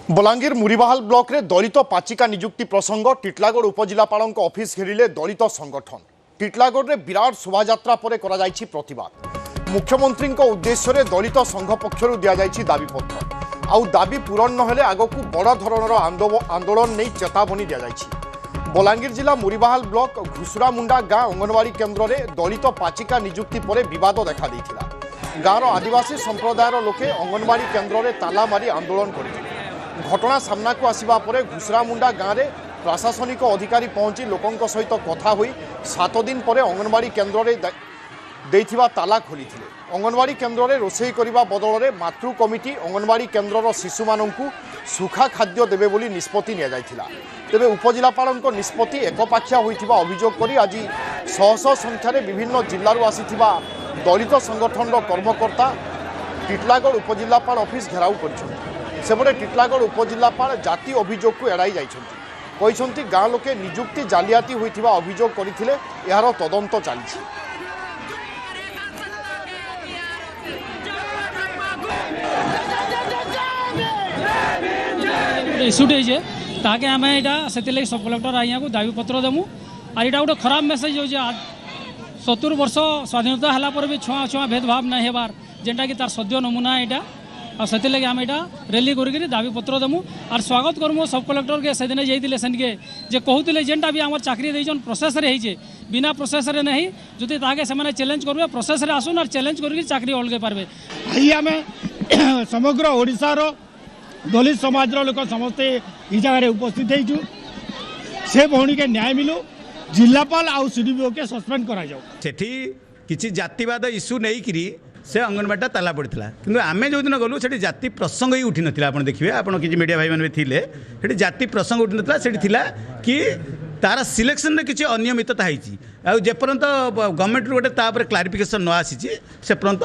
Balangir मुरीबाहाल block रे दलित पाचिका नियुक्ति प्रसंग टिटलागढ़ उपजिलापाल ऑफिस घेरिले दलित संगठन। टिटलागढ़ रे विराट शोभायात्रा पर करा जायछि प्रतिवाद। मुख्यमंत्री उद्देश्य रे दलित संघ पक्षरु दिया जायछि दाबीपत्र आउ दाबी पूरण नहेले आगकू बड़ धरणर आंदोलन नहीं चेतावनी दिया जायछि। बलांगीर जिला मुरीबाहाल ब्लॉक घुसुरामुंडा गाँ अंगनवाड़ी केन्द्र में दलित पाचिका नियुक्ति पर विवाद देखा देइथिला। गाँर आदिवासी संप्रदायर लोके अंगनवाड़ी केन्द्र में ताला मारी आंदोलन करथिले। घटना सामना को आसिबा परे घुसुरामुंडा गाँव में प्रशासनिक अधिकारी पहुंची लोकों सहित कथा हुई 7 दिन पर अंगनवाड़ी केन्द्र में देइथिबा ताला खोलिथिले। अंगनवाड़ी केन्द्र में रोषेई करने बदल में मातृ कमिटी अंगनवाड़ी केन्द्र शिशु मानू सुखा खाद्य देवे बोली निष्पत्ति निया जायथिला। तेबे उपजिलापाल निष्पत्ति एकपाखिया होइथिबा अभियोग करी आज शह शह संख्यार विभिन्न जिल्लारू आसिथिबा दलित संगठन कर्मकर्ता टिटलागढ़ उपजिलापाल ऑफिस घेराव कर सेपटे टिटलागढ़ उपजिलापाल जाति अभियोग को एड़ाई जाइछन्ति। गाँ लोके नियुक्ति जालियाती होइथिबा अभियोग करथिले। यार तदंत चलछि। इश्यूटे है ताकि आम यहाँ से सब कलेक्टर आइया को दाबीपत्र देमु। और यहाँ गोटे खराब मेसेज हो 70 वर्ष स्वाधीनता है भी छुआ छुआ भेदभाव नहीं होबार जेनटा कि तार सद्य नमूना यहाँ और से आम यहाँ रैली कर दाबीपत्र देमु। और स्वागत करमु सब कलेक्टर के से दिन जाइए सेनके जे कहते जेनटा भी आम चाकरी देन प्रोसेस रे बिना प्रोसेस रे नहीं जदि ताके से चैलेंज करेंगे प्रोसेस रे आसुन और चैलेंज करके चाकरी अलगे पार्बे। आई आम समग्र ओडिशार दलित समाज लोक समस्ते ये जगह उपस्थित हो से भौणी के न्याय मिलू जिलापाल आउ सीडीपीओ के सस्पेंड करा जाओ। सेठी किसी जातिवाद इश्यू नहीं करी से अंगनवाड़ी ताला पड़ता कि आम जो दिन गलु से जाति प्रसंग ही उठी नाला। आप देखिए आप किसी मीडिया भाई मैंने थे जाति प्रसंग उठी नाला से कि तार सिलेक्शन किसी अनियमितता होती जेपर्यंत गवर्नमेंट गोटे तापर क्लारिफिकेशन न आसी से पर्यंत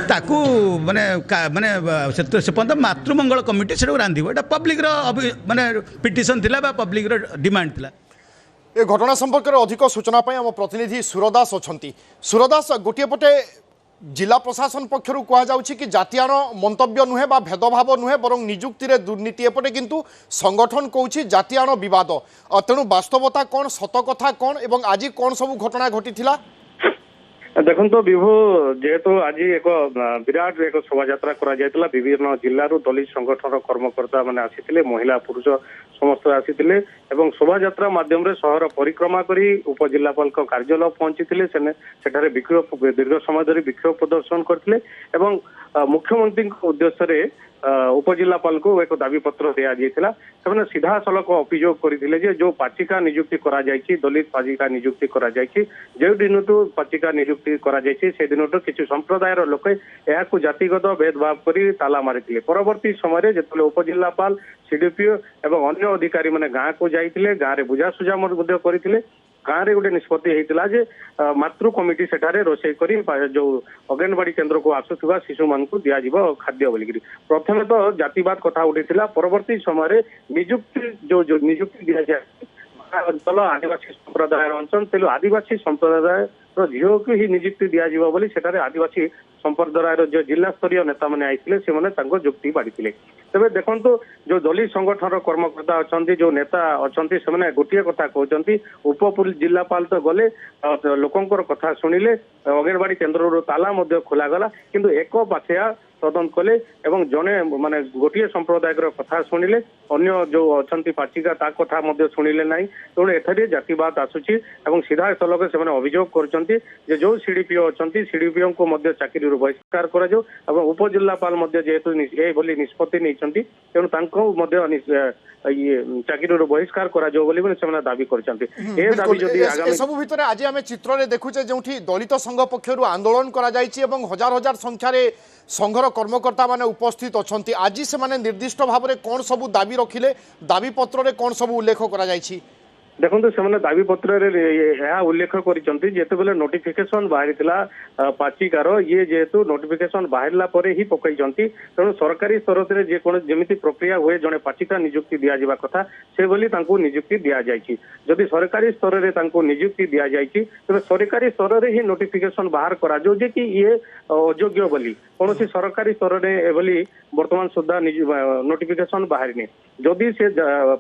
ताकू माने माने से पर्यंत मातृमंगल कमिटी से रांधिब एटा पब्लिक माने पिटिशन थिला बा पब्लिक डिमांड थिला। ए घटना संपर्क में अधिक सूचना आम प्रतिनिधि सुरदास अच्छा। सुरदास गोटे पटे जिला प्रशासन पक्षर कहुच्छी कि जातियान मंतव्य नुहे बा भेदभाव नुहे बरं निजुक्ति रे दुर्नीति एपटे किंतु संगठन कहूँ जातियान विवाद। तेणु वास्तवता कौन सत कथा कौन एवं आज कौन सब घटना घटी देखो तो विभु जेहेतु आज एक विराट एक शोभायात्रा करा विभिन्न जिलूर दलित संगठन कर्मकर्ता मैंने आसी महिला पुरुष समस्त आसी शोभायात्रा मध्यम शहर परिक्रमा करी उपजिलापाल कार्यालय पहुंची सेठारे विक्षोभ दीर्घ समय धरी विक्षोभ प्रदर्शन करते मुख्यमंत्री उद्देश्य उपजिलापाल को एक दाबीपत्र दिया से सीधा सड़क अभियोग करते जो पाचिका नियुक्ति करा दलित पाचिका नियुक्ति करा जो दिन पाचिका नियुक्ति करा से दिन किसी संप्रदायर लोक यह जातिगत भेदभाव कर ताला मारी परवर्ती समय जो उपजिलापाल सीडीपीओ एवं अन्य अधिकारी मैंने गाँव को जाते गाँव में बुझासुझा करते गाँव में गोटे निष्पत्ति होता जे मातृ कमिटी सेठारे रोषेई करी जो अंगनवाड़ी केन्द्र को आसुवा शिशु मान दिज्व खाद्य बोलिकी प्रथम तो जातिवाद कथा उठा परवर्ती समय निजुक्ति जो निजुक्ति दि जाए अंचल आदिवासी संप्रदाय अंचल तेलु आदिवासी संप्रदाय झील को ही निजुक्ति दिज्व बोली सेठारे आदिवासी संप्रदायर जो जिला स्तरीय नेता मैंने आते से जुक्ति बाढ़ी तेज देखो जो दलित संगठन कर्मकर्ता अच्छा जो नेता अच्छा से गोटे कथा कहते उप जिलापाल तो गले लोकंर कथा शुणिले अंगनवाड़ी केन्द्र ताला खोलागला किंतु एक पाखिया तदंत कले एवं जड़े माने गोटे संप्रदाय कथा शुणिले अन्य जो अच्छा पाचिका ता कथा शुणिले ना तेणु एथरे जातिवाद आसूची सीधा सलग से अभियोग कर जो सीडीपीओ अच्छा सीडीपीओ को चाकरी बहिष्कार कर उपजिलापाल जेहेतु ये निष्पत्ति नहीं तेणु चाकरी बहिष्कार कर दाबी कर आज आम चित्र देखुचे जो दलित संघ पक्षर आंदोलन कर हजार हजार संख्यार संघर कर्मकर्ता माने उपस्थित अच्छा। आज से निर्दिष्ट भाव में कौन सब दाबी रखिले दाबी पत्र कौन सब उल्लेख कर देखो से दाबी पत्र उल्लेख करते नोटिफिकेशन बाहरी पाचिकार ये जेहेतु नोटिफिकेशन बाहरला ही पकई तेणु सरकारी स्तर से जमी प्रक्रिया हुए जड़े पाचिका नियुक्ति दि जावा कथा से बोली नियुक्ति दि जाए जदि सरकारी स्तर में नियुक्ति दि जाए तेज सरकारी स्तर में ही नोटिफिकेशन बाहर करा कि ये अयोग्य बोली कौन सरकारी स्तर में बर्तमान सुधा नोटिफिकेशन बाहरी जदि से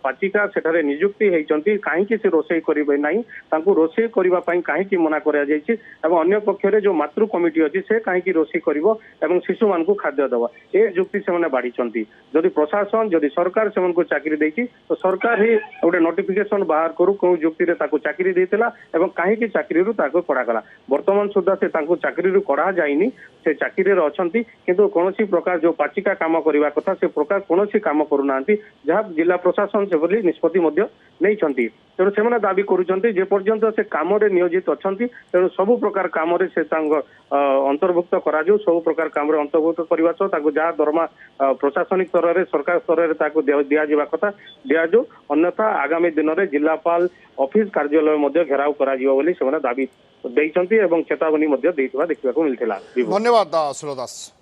पाचिका सेठारे नियुक्ति होती कहीं से रोषे करेंगे ना रोषे करने कहीं मना कर पक्षरे जो मातृ कमिटी अच्छी से कहीं रोषे कर शिशु मान खाद्य दवा ये जुक्ति से बाढ़ी जदि प्रशासन जदि सरकार से चाकरी देती तो सरकार ही गोटे नोटिफिकेशन बाहर करू कौ जुक्ति चाकरी देता कहीं चाकरी कड़ागला बर्तमान सुधा से चाकरी कड़ा जाइनी से चाकरी अच्छा किंतु कौन प्रकार जो पाचिका काम करने कथा से प्रकार कौन काम करूना जहाँ जिला प्रशासन से बोली निष्पत्ति नहीं तेणु से दाबी करपर्यंत से कम नियोजित अच्छा तेणु सबु प्रकार कम से अंतर्भुक्त करा सब प्रकार कम अंतर्भुक्त करने सह जहाँ दरमा प्रशासनिक स्तर में सरकार स्तर में दि जावा कथा दिजाऊ अन्यथा आगामी दिन में जिलापाल ऑफिस कार्यालय घेराव कर दाबी चेतावनी देखा मिलता। धन्यवाद सुलो दास।